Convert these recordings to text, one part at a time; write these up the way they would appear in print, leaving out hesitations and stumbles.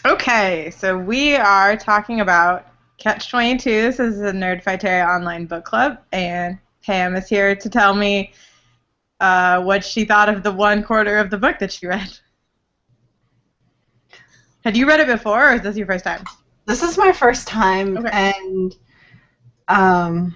Okay, so we are talking about Catch-22. This is a Nerdfighteria online book club, and Pam is here to tell me what she thought of the one quarter of the book that she read. Had you read it before, or is this your first time? This is my first time, Okay. and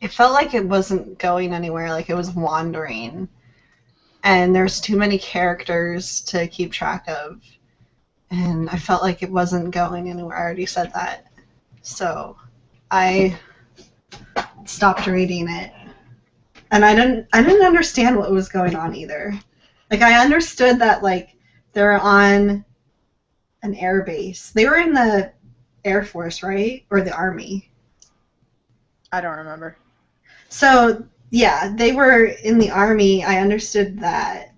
it felt like it wasn't going anywhere, like it was wandering. And there's too many characters to keep track of. And I felt like it wasn't going anywhere. I already said that. So I stopped reading it. And I didn't understand what was going on either. Like I understood that they're on an air base. They were in the Air Force, right? Or the Army. I don't remember. So, yeah, they were in the Army. I understood that.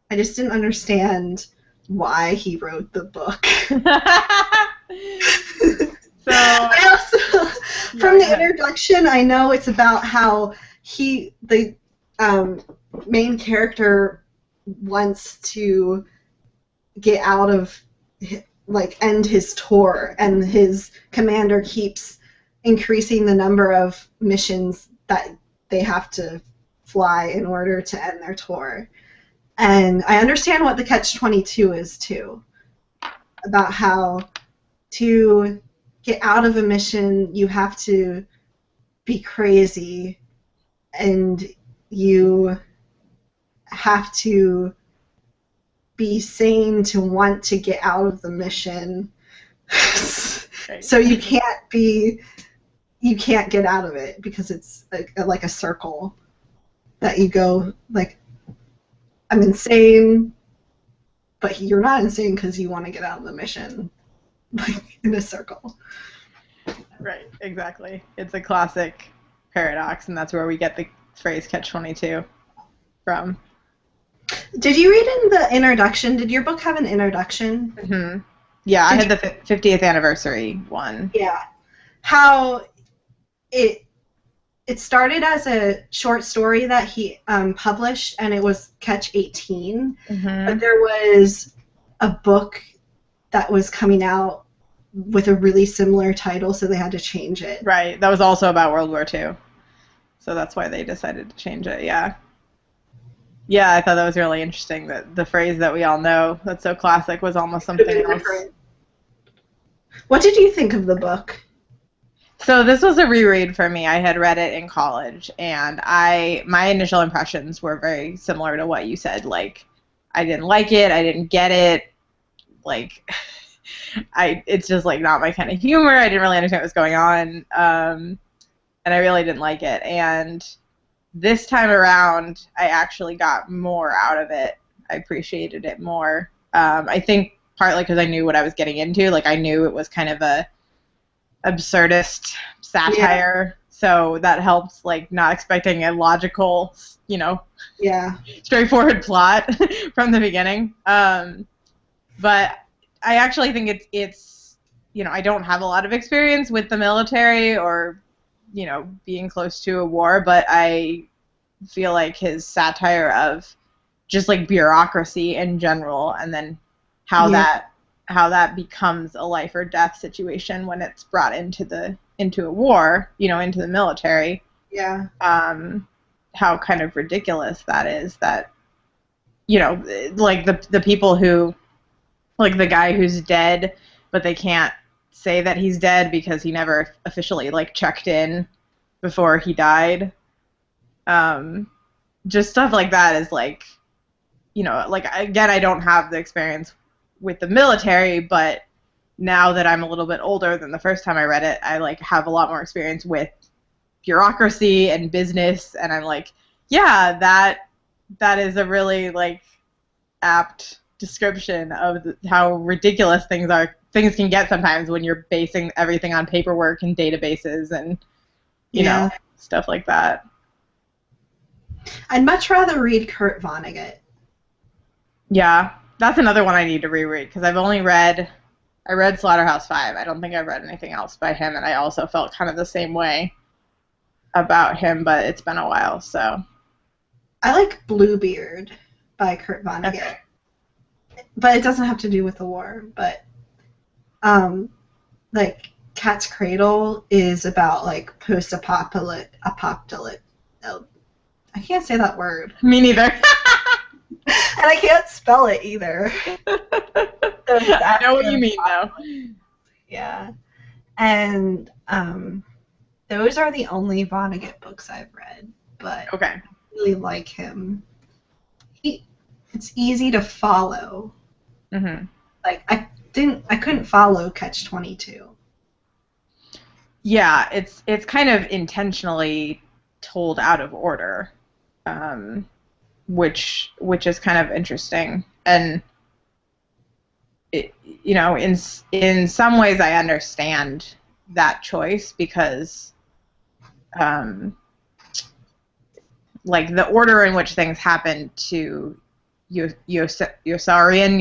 I just didn't understand why he wrote the book. So I also, from the introduction, I know it's about how the main character wants to get out of, end his tour, and his commander keeps increasing the number of missions that they have to fly in order to end their tour. And I understand what the Catch-22 is, too, about how to get out of a mission, you have to be crazy, and you have to be sane to want to get out of the mission. Right. So you can't get out of it because it's like a circle that you go, I'm insane, but you're not insane because you want to get out of the mission, in a circle. Right, exactly. It's a classic paradox, and that's where we get the phrase Catch-22 from. Did you read in the introduction? Did your book have an introduction? Mm-hmm. Yeah, I had the 50th anniversary one. Yeah. How it started as a short story that he published, and it was Catch-18. Mm-hmm. But there was a book that was coming out with a really similar title, so they had to change it. Right. That was also about World War II. So that's why they decided to change it, yeah. Yeah, I thought that was really interesting, that the phrase that we all know that's so classic was almost something else. What did you think of the book? So this was a reread for me. I had read it in college, and my initial impressions were very similar to what you said. I didn't like it. I didn't get it. It's just not my kind of humor. I didn't really understand what was going on, and I really didn't like it. And this time around, I actually got more out of it. I appreciated it more. I think partly because I knew what I was getting into. I knew it was kind of a absurdist satire, so that helps, not expecting a logical, straightforward plot from the beginning. But I actually think it's I don't have a lot of experience with the military or being close to a war, but I feel like his satire of just bureaucracy in general, and then how that becomes a life or death situation when it's brought into a war, into the military. Yeah. How kind of ridiculous that is, that the people who, the guy who's dead, but they can't say that he's dead because he never officially checked in before he died. Just stuff like that is again, I don't have the experience with the military, but now that I'm a little bit older than the first time I read it, I have a lot more experience with bureaucracy and business, and I'm yeah, that is a really apt description of how ridiculous things can get sometimes when you're basing everything on paperwork and databases and you know, stuff like that. I'd much rather read Kurt Vonnegut. Yeah, that's another one I need to reread, because I read Slaughterhouse-Five. I don't think I've read anything else by him, and I also felt kind of the same way about him, but it's been a while, so. I like Bluebeard by Kurt Vonnegut. Okay. But it doesn't have to do with the war, but like Cat's Cradle is about like apocalypse. Oh, I can't say that word. Me neither. And I can't spell it either. I know what you mean, though. Yeah. And those are the only Vonnegut books I've read, but Okay. I really like him. It's easy to follow. Mm-hmm. Like I couldn't follow Catch-22. Yeah, it's kind of intentionally told out of order, which is kind of interesting. And it, in some ways, I understand that choice because, like the order in which things happen to Yossarian,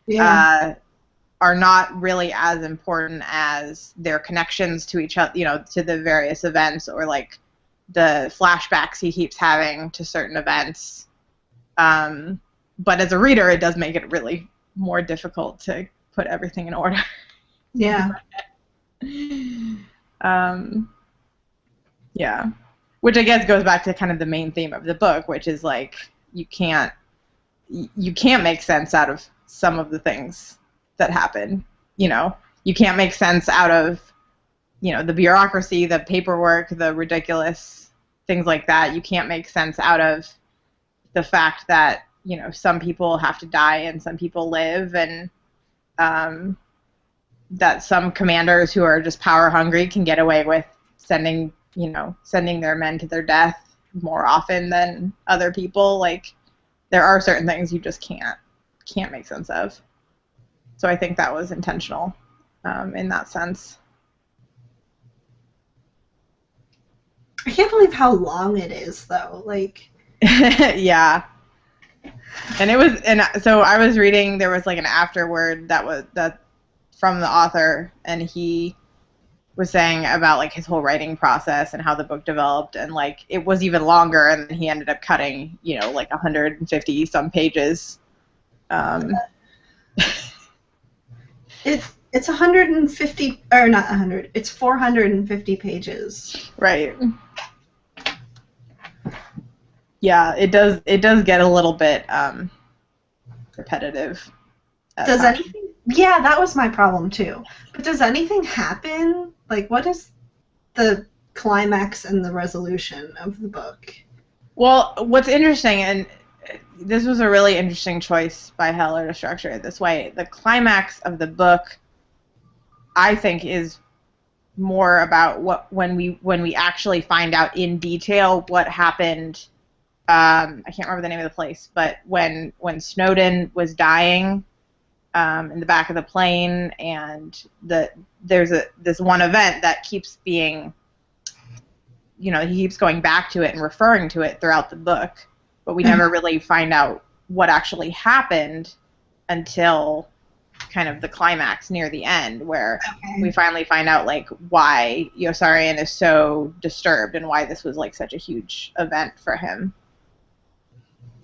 Yeah. are not really as important as their connections to each other, to the various events, or like the flashbacks he keeps having to certain events. But as a reader, it does make it really more difficult to put everything in order. Yeah. Yeah. Which I guess goes back to kind of the main theme of the book, which is like you can't make sense out of some of the things that happen. You can't make sense out of, the bureaucracy, the paperwork, the ridiculous things like that. You can't make sense out of the fact that, some people have to die and some people live, and that some commanders who are just power hungry can get away with sending their men to their death more often than other people. Like, there are certain things you just can't make sense of. So I think that was intentional in that sense. I can't believe how long it is, though. Like. Yeah. And so I was reading. There was like an afterword that from the author, and he was saying about like his whole writing process and how the book developed, and like it was even longer, and then he ended up cutting, like 150 some pages. It's 150, or not 100. It's 450 pages. Right. Yeah, it does get a little bit repetitive. Does anything? Yeah, that was my problem too. But does anything happen? Like, what is the climax and the resolution of the book? Well, what's interesting, and this was a really interesting choice by Heller to structure it this way, the climax of the book, I think, is more about when we actually find out in detail what happened. I can't remember the name of the place, but when Snowden was dying in the back of the plane, and there's this one event that keeps being, he keeps going back to it and referring to it throughout the book, but we never really find out what actually happened until kind of the climax near the end, where we finally find out like why Yossarian is so disturbed and why this was like such a huge event for him.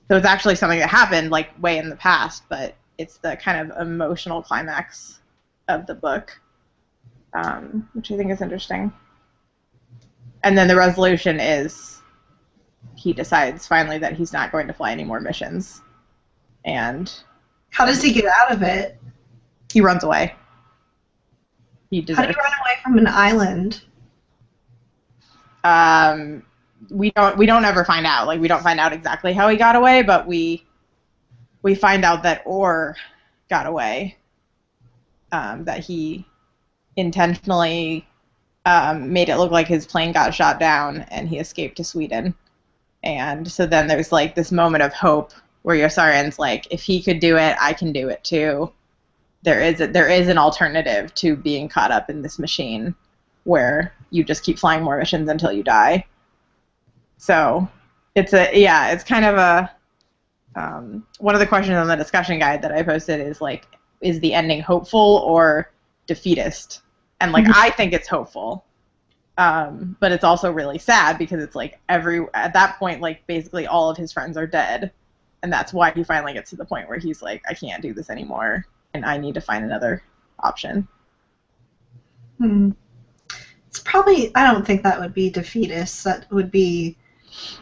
So it's actually something that happened like way in the past, but it's the kind of emotional climax of the book, which I think is interesting. And then the resolution is he decides finally that he's not going to fly any more missions. And how does he get out of it? He runs away. How do you run away from an island? We don't ever find out. Like, we don't find out exactly how he got away, but we find out that Orr got away. That he intentionally made it look like his plane got shot down and he escaped to Sweden. And so then there's like this moment of hope where Yossarian's like, if he could do it, I can do it too. There is an alternative to being caught up in this machine where you just keep flying more missions until you die. So it's kind of a one of the questions on the discussion guide that I posted is like, is the ending hopeful or defeatist? And like, I think it's hopeful, but it's also really sad because it's like at that point, like basically all of his friends are dead, and that's why he finally gets to the point where he's like, I can't do this anymore, and I need to find another option. It's probably, I don't think that would be defeatist. That would be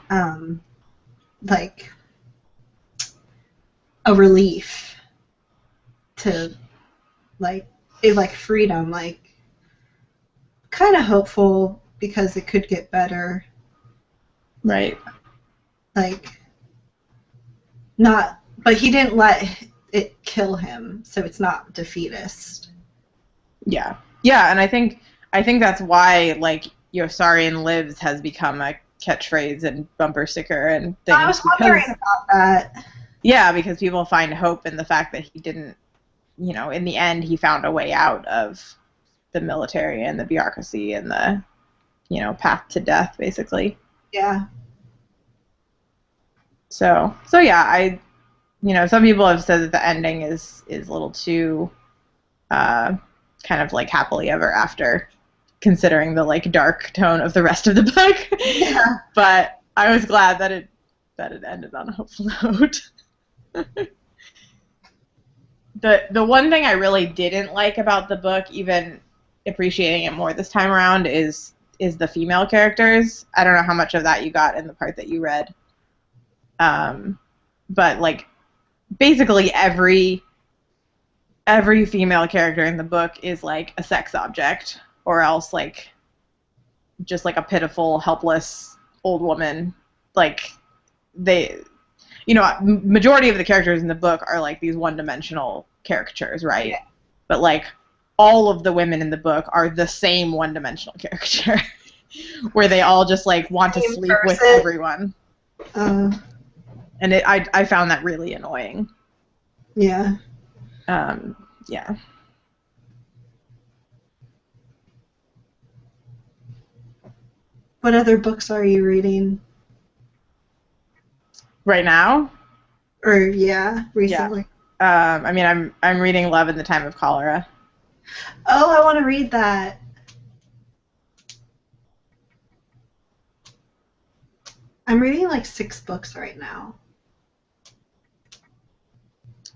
like a relief to like freedom, like kind of hopeful because it could get better. Right. Like not, but he didn't let it kill him, so it's not defeatist. Yeah. Yeah, and I think that's why like Yosarian lives has become a catchphrase and bumper sticker and things. I was wondering about that. Yeah, because people find hope in the fact that he didn't, in the end he found a way out of the military and the bureaucracy and the, path to death, basically. Yeah. So yeah, some people have said that the ending is a little too kind of like happily ever after, considering the like dark tone of the rest of the book. Yeah. But I was glad that it ended on a hopeful note. The one thing I really didn't like about the book, even appreciating it more this time around, is the female characters. I don't know how much of that you got in the part that you read. But like basically every female character in the book is like a sex object, or else like just like a pitiful, helpless old woman. Like majority of the characters in the book are like these one-dimensional caricatures, right? Yeah. But like all of the women in the book are the same one-dimensional caricature, where they all just like want to sleep with everyone. And I found that really annoying. Yeah. Yeah. What other books are you reading? Right now? Or recently? Yeah. I mean, I'm reading Love in the Time of Cholera. Oh, I want to read that. I'm reading like 6 books right now.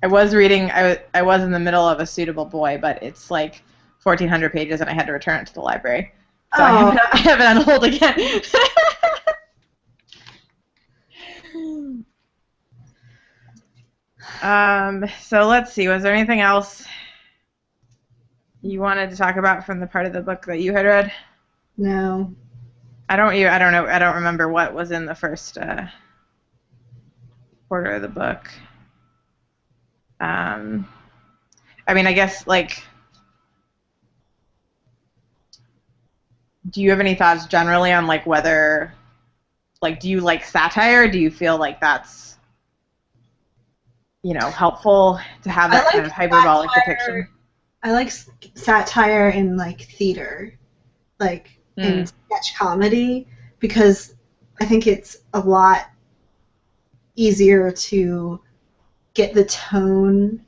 I was reading. I was in the middle of A Suitable Boy, but it's like 1,400 pages, and I had to return it to the library. So I have it on hold again. So let's see. Was there anything else you wanted to talk about from the part of the book that you had read? No. I don't know. I don't remember what was in the first quarter of the book. I mean, I guess like, do you have any thoughts generally on like whether, like, do you like satire? Do you feel like that's, helpful to have that kind of hyperbolic depiction? I like satire in like theater, like in sketch comedy, because I think it's a lot easier to get the tone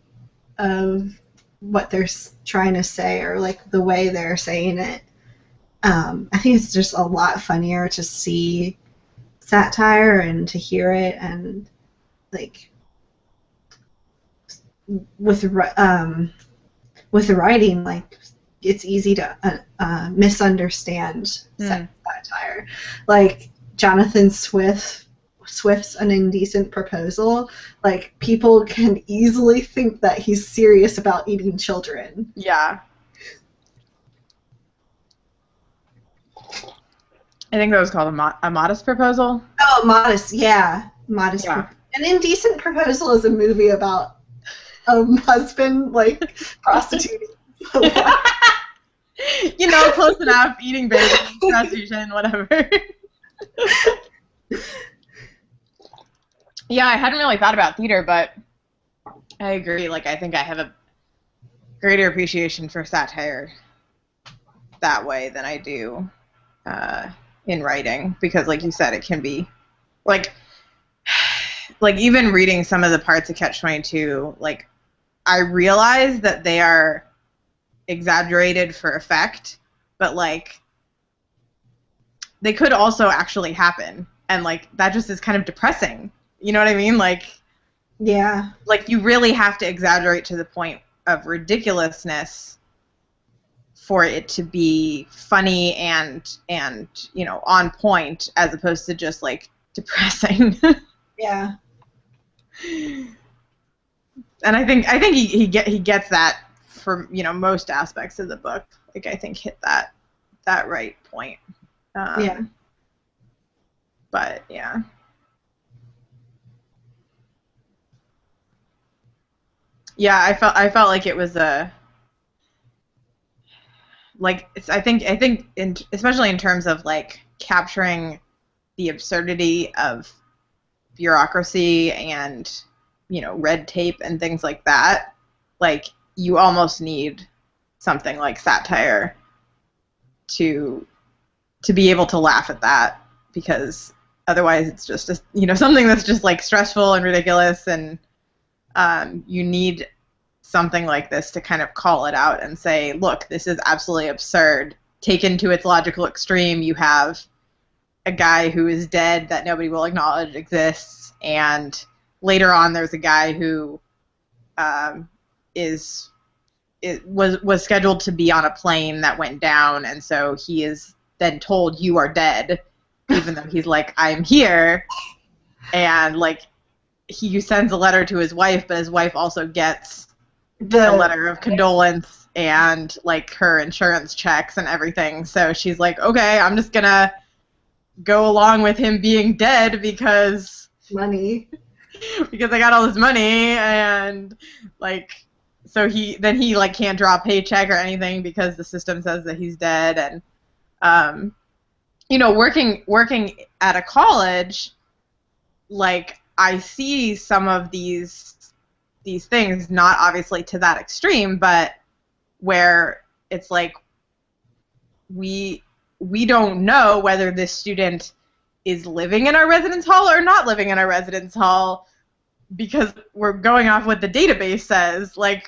of what they're trying to say, or like the way they're saying it. I think it's just a lot funnier to see satire and to hear it, and like with the writing, like it's easy to misunderstand satire. Like Jonathan Swift's An Indecent Proposal, like people can easily think that he's serious about eating children. Yeah. I think that was called a Modest Proposal. Oh, Modest, yeah. Modest. Yeah. An Indecent Proposal is a movie about a husband, like, prostituting. Close enough, eating babies, prostitution, whatever. Yeah, I hadn't really thought about theater, but I agree. Like, I think I have a greater appreciation for satire that way than I do in writing, because, like you said, it can be, like even reading some of the parts of Catch-22, like, I realize that they are exaggerated for effect, but, like, they could also actually happen, and, like, that just is kind of depressing. You know what I mean? Like, yeah. Like, you really have to exaggerate to the point of ridiculousness for it to be funny and you know, on point, as opposed to just like depressing. Yeah. And I think he gets that for, you know, most aspects of the book. Like, I think hit that right point. Yeah. But yeah. Yeah, I felt like it was a like I think especially in terms of like capturing the absurdity of bureaucracy and, you know, red tape and things like that. Like, you almost need something like satire to be able to laugh at that, because otherwise it's just you know, something that's just like stressful and ridiculous, and you need something like this to kind of call it out and say, look, this is absolutely absurd. Taken to its logical extreme, you have a guy who is dead that nobody will acknowledge exists, and later on there's a guy who was scheduled to be on a plane that went down, and so he is then told, you are dead, even though he's like, I'm here, and like he sends a letter to his wife, but his wife also gets a letter of condolence and like her insurance checks and everything. So she's like, okay, I'm just gonna go along with him being dead because money. Because I got all this money, and like, so he like can't draw a paycheck or anything because the system says that he's dead. And you know, working at a college, like, I see some of these things, not obviously to that extreme, but where it's like we don't know whether this student is living in our residence hall or not living in our residence hall, because we're going off what the database says. Like,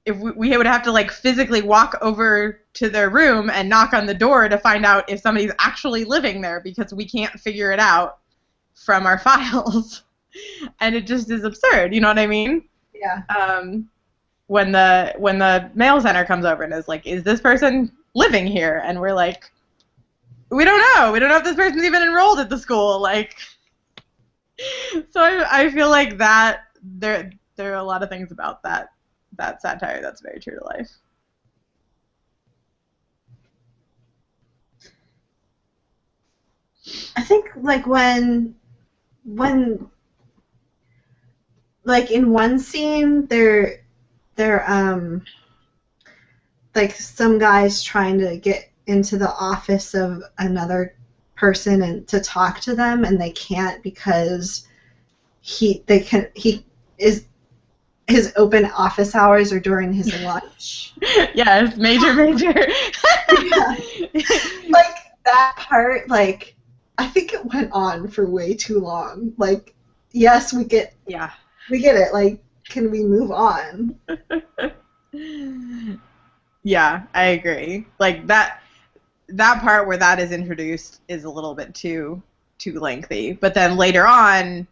if we would have to like physically walk over to their room and knock on the door to find out if somebody's actually living there, because we can't figure it out from our files. And it just is absurd, you know what I mean? Yeah. When the mail center comes over and is like, is this person living here? And we're like, we don't know. We don't know if this person's even enrolled at the school. Like, so I feel like that there are a lot of things about that satire that's very true to life. I think like when like in one scene they're like some guys trying to get into the office of another person and to talk to them, and they can't because his open office hours are during his lunch. Yes, major. Yeah. Like, that part, like, I think it went on for way too long. Like, yes, we get it. Like, can we move on? Yeah, I agree. Like, that part where that is introduced is a little bit too lengthy. But then later on,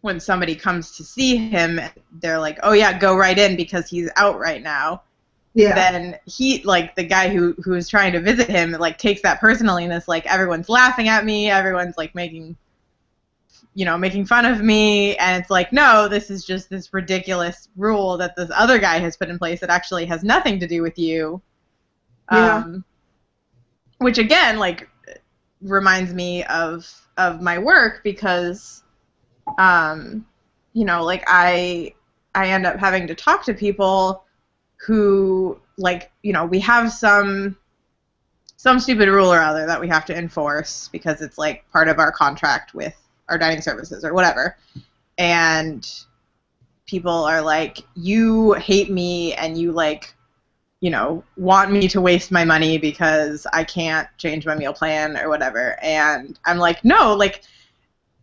when somebody comes to see him, they're like, oh yeah, go right in because he's out right now. Yeah. Then he, like, the guy who is trying to visit him, like, takes that personally, and it's like, everyone's laughing at me, everyone's like making fun of me, and it's like, no, this is just this ridiculous rule that this other guy has put in place that actually has nothing to do with you. Yeah. Which again, like, reminds me of my work, because you know, like, I end up having to talk to people who, like, you know, we have some stupid rule or other that we have to enforce because it's like part of our contract with our dining services or whatever, and people are like, you hate me and you, like, you know, want me to waste my money because I can't change my meal plan or whatever. And I'm like, no, like,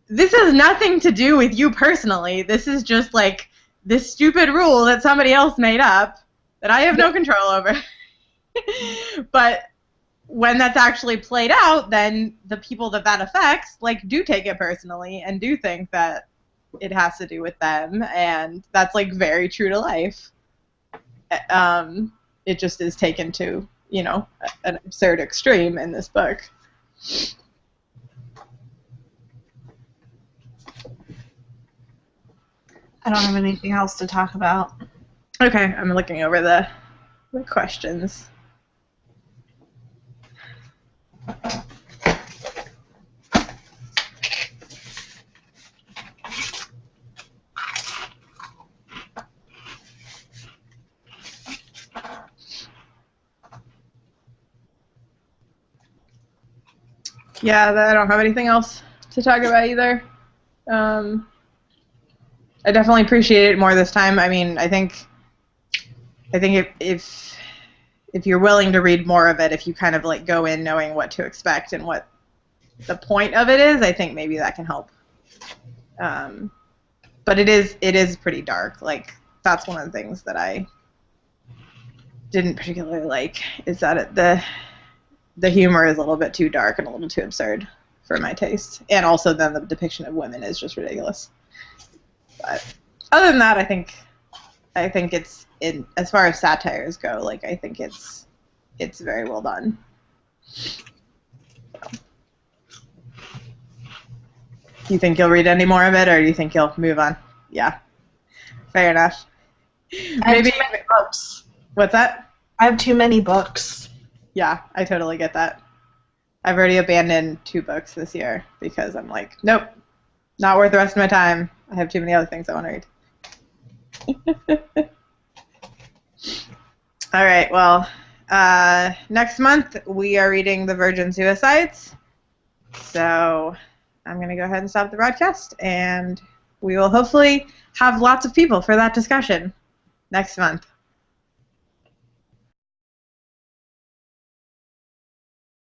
this has nothing to do with you personally. This is just, like, this stupid rule that somebody else made up that I have no control over. But when that's actually played out, then the people that affects, like, do take it personally and do think that it has to do with them, and that's, like, very true to life. it just is taken to, you know, an absurd extreme in this book. I don't have anything else to talk about. Okay, I'm looking over the questions. Yeah, I don't have anything else to talk about either. I definitely appreciate it more this time. I mean, I think if you're willing to read more of it, if you kind of like go in knowing what to expect and what the point of it is, I think maybe that can help. But it is pretty dark. Like, that's one of the things that I didn't particularly like, is that the humor is a little bit too dark and a little too absurd for my taste. And also then the depiction of women is just ridiculous. But other than that, I think it's, as far as satires go, like, I think it's very well done. So. Do you think you'll read any more of it, or do you think you'll move on? Yeah. Fair enough. I have too many books. What's that? I have too many books. Yeah, I totally get that. I've already abandoned 2 books this year because I'm like, nope, not worth the rest of my time. I have too many other things I want to read. All right, well, next month we are reading The Virgin Suicides. So I'm going to go ahead and stop the broadcast, and we will hopefully have lots of people for that discussion next month.